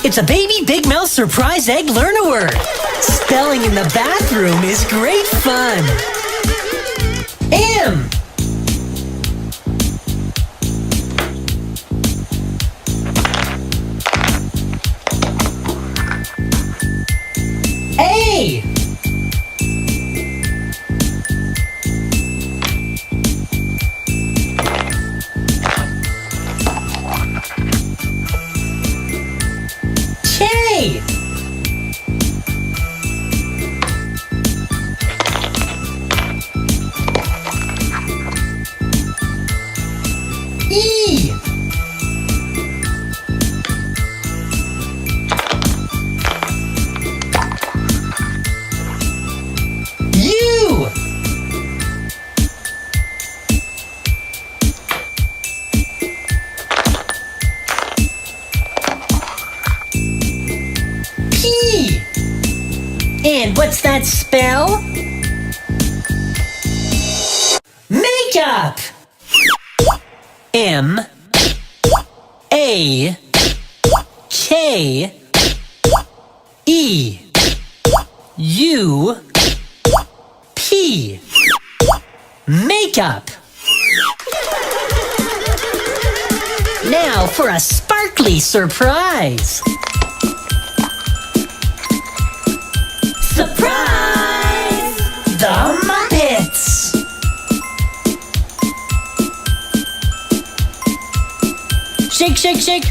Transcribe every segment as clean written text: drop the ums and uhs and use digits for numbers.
It's a baby Big Mouth surprise egg learn a word. Spelling in the bathroom is great fun. M. A. K. E. U. P. And what's that spell? Makeup. M. A. K. E. U. P. Makeup. Now for a sparkly surprise. Surprise! The Muppets! Shake, shake, shake.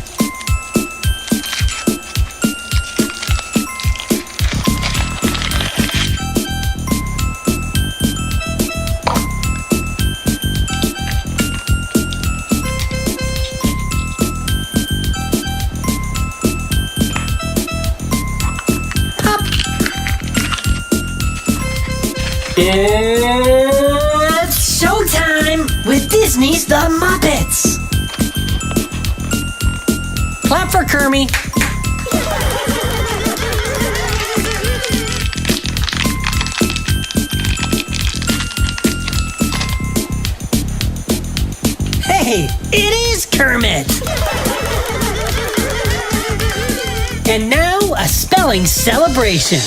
It's showtime with Disney's The Muppets! Clap for Kermie! Hey, it is Kermit! And now, a spelling celebration!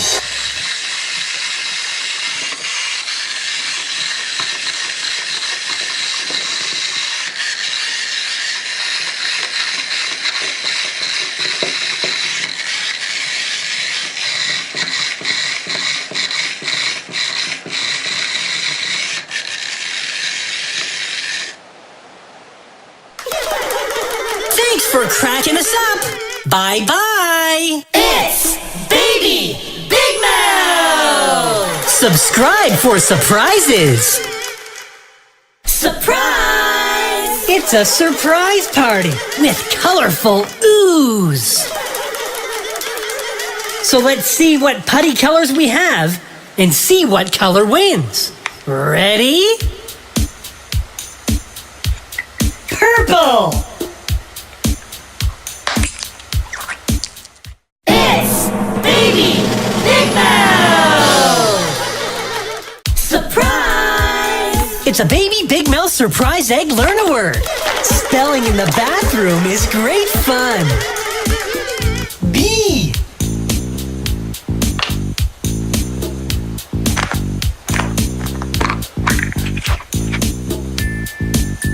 Thanks for cracking us up. Bye-bye. It's Baby Big Mouth. Subscribe for surprises. Surprise! It's a surprise party with colorful ooze. So let's see what putty colors we have and see what color wins. Ready? Purple. It's Baby Big Mouth! Surprise! It's a Baby Big Mouth surprise egg learn a word. Spelling in the bathroom is great fun. B.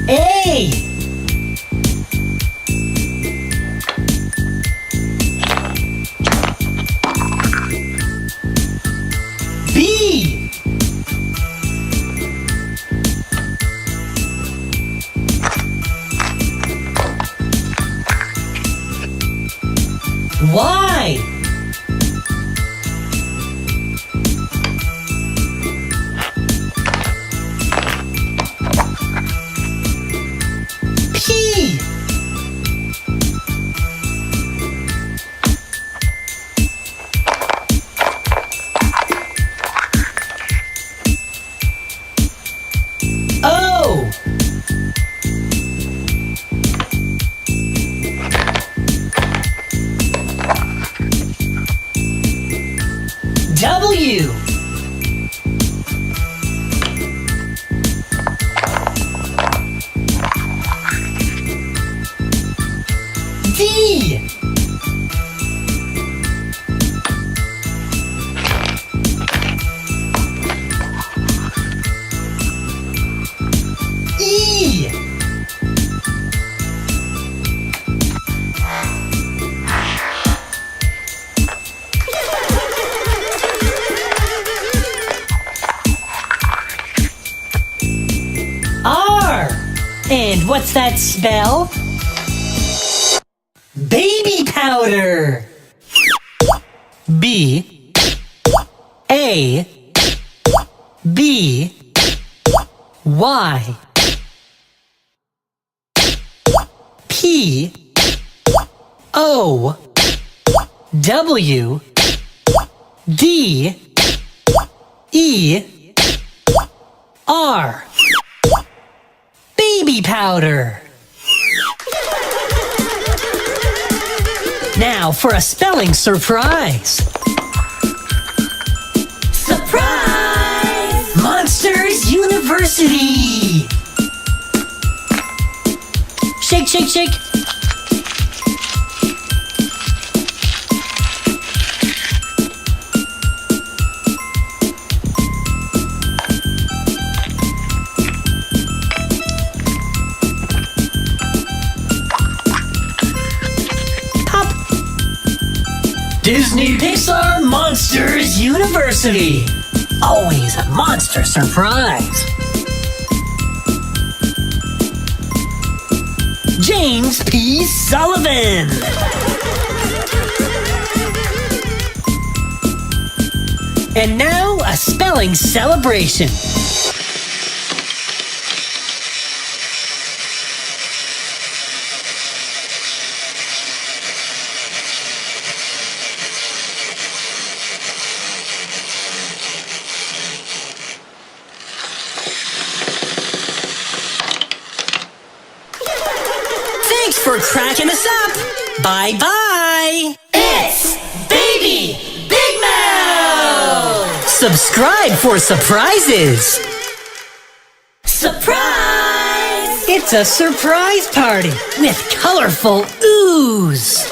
A. B. Y. P. O. W. D. what's that spell? Baby powder! B A B Y P O W D E R. Baby powder. Now for a spelling surprise. Surprise! Monsters University. Shake, shake, shake. Disney Pixar Monsters University. Always a monster surprise. James P. Sullivan. And now a spelling celebration. Thanks for cracking us up. Bye-bye. It's Baby Big Mouth. Subscribe for surprises. Surprise! It's a surprise party with colorful ooze.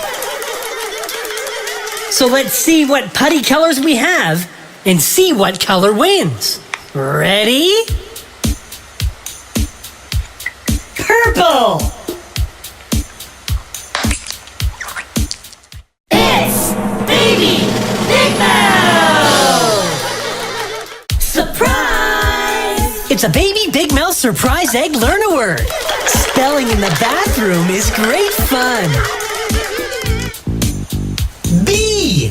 So let's see what putty colors we have and see what color wins. Ready? Purple! It's Baby Big Mouth! Surprise! It's a Baby Big Mouth surprise egg learn-a-word. Spelling in the bathroom is great fun. B.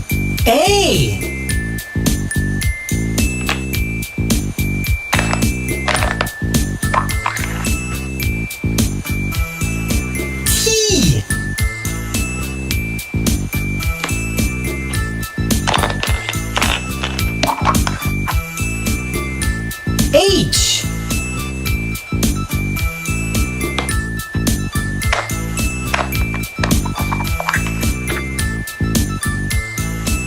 A. T. H.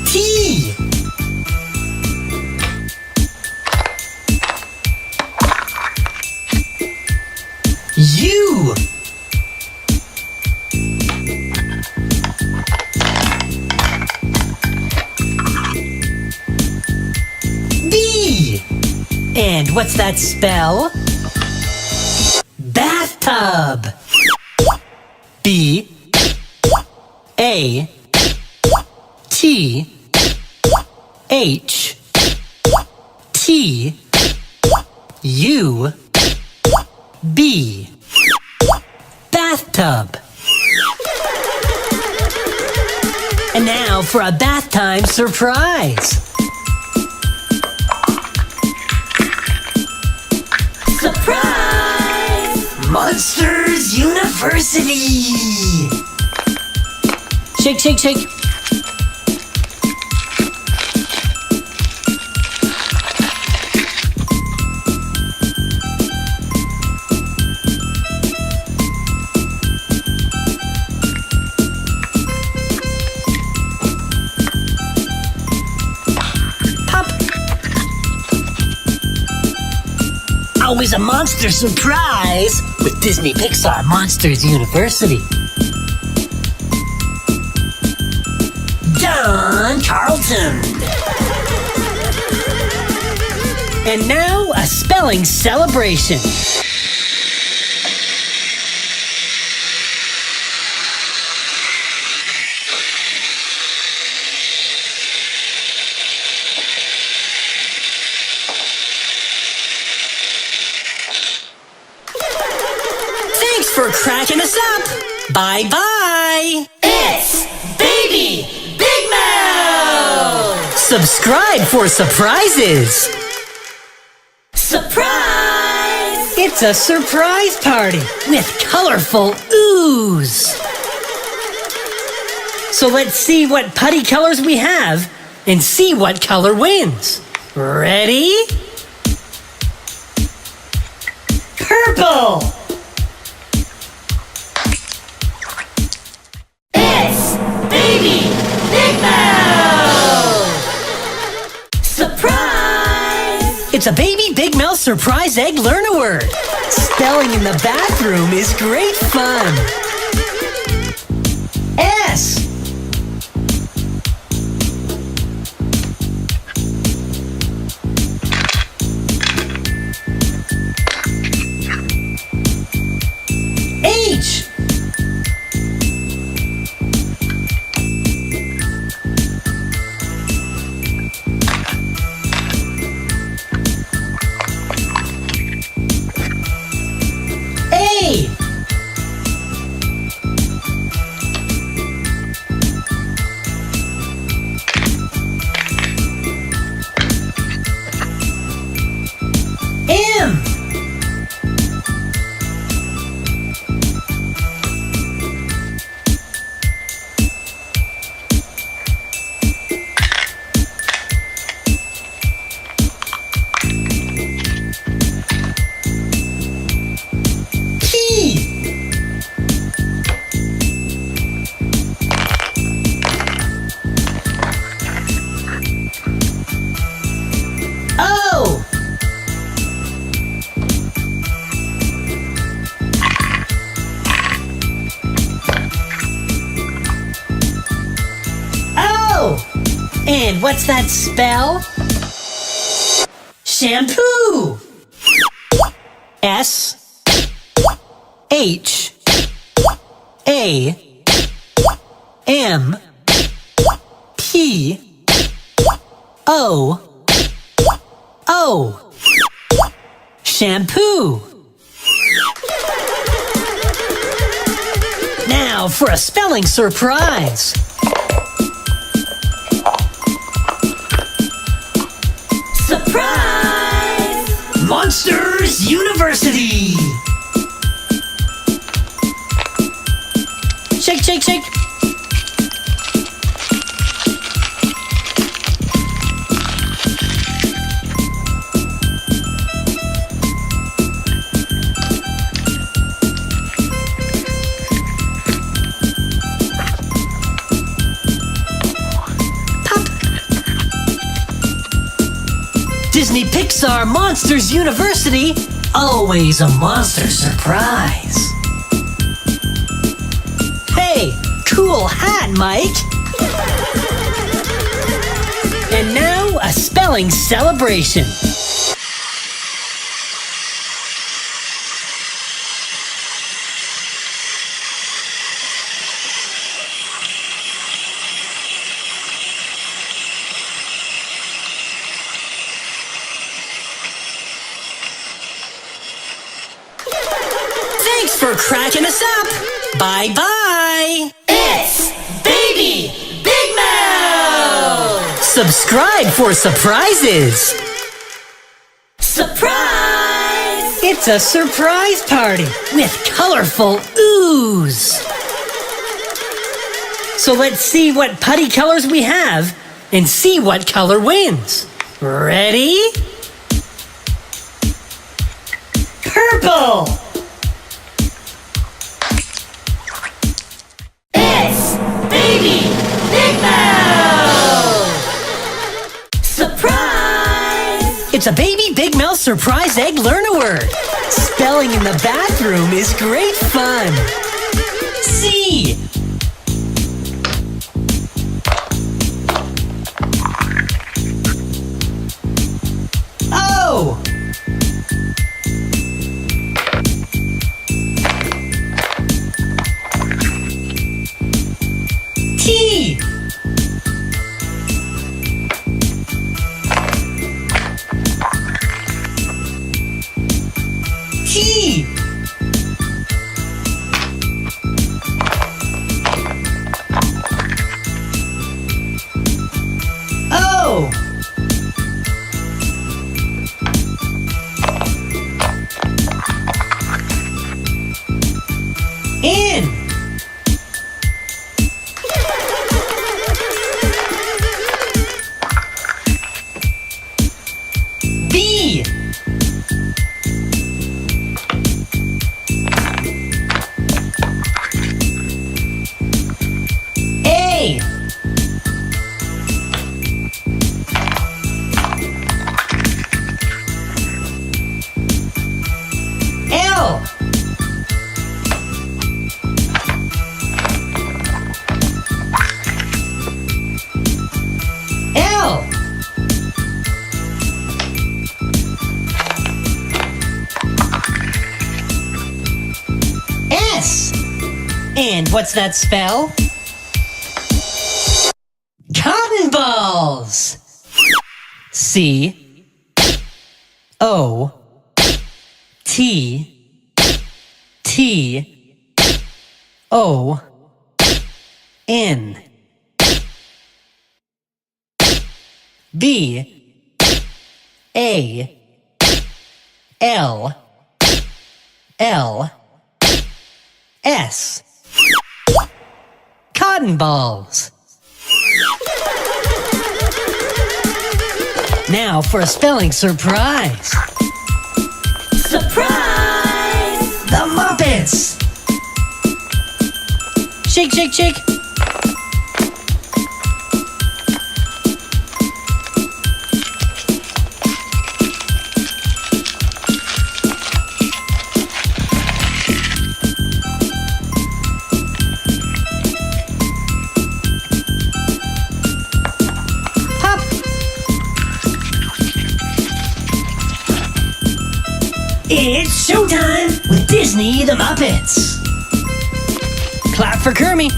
T. U. B. And what's that spell? Bathtub. B A T H T U B. Bathtub. And now for a bath time surprise. Surprise! Monsters University! Shake, shake, shake. Always a monster surprise with Disney Pixar Monsters University. Don Carlton. And now a spelling celebration. cracking us up. Bye-bye. It's Baby Big Mouth! Subscribe for surprises. Surprise! It's a surprise party with colorful ooze. So let's see what putty colors we have and see what color wins. Ready? Purple! It's Baby Big Mouth! Surprise! It's a Baby Big Mouth surprise egg learn a word. Spelling in the bathroom is great fun. S. H. A. M. P. O. Oh! And what's that spell? Shampoo! S. H. A. M. P. O. O. Shampoo. Now for a spelling surprise. Surprise! Monsters University. Shake, shake, shake. Pop. Disney Pixar Monsters University, always a monster surprise. Hey, cool hat, Mike! And now, a spelling celebration. Thanks for cracking us up. Bye-bye. It's Baby Big Mouth! Subscribe for surprises. Surprise! It's a surprise party with colorful ooze. So let's see what putty colors we have and see what color wins. Ready? Purple! It's Baby Big Mouth! Surprise! It's a Baby Big Mouth surprise egg learn a word. Spelling in the bathroom is great fun. C. O. T. T. L. L. S. And what's that spell? Cotton balls. C O T T O N B A L L S. Cotton balls. Now for a spelling surprise. Surprise! The Muppets. Shake, shake, shake. It's showtime with Disney the Muppets. Clap for Kermie.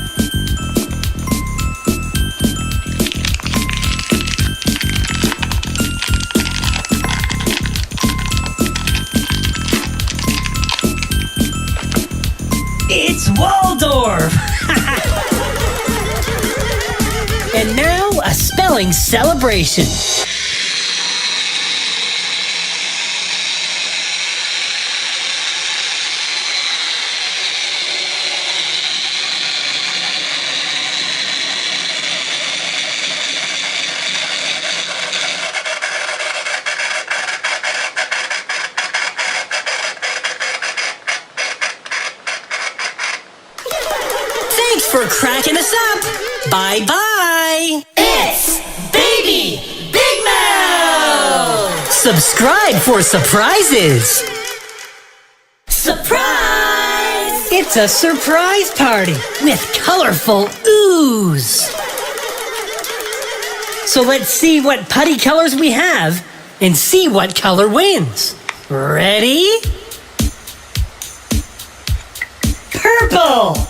It's Waldorf. And now a spelling celebration. Thanks for cracking us up. Bye-bye. It's Baby Big Mouth! Subscribe for surprises. Surprise! It's a surprise party with colorful ooze. So let's see what putty colors we have and see what color wins. Ready? Purple!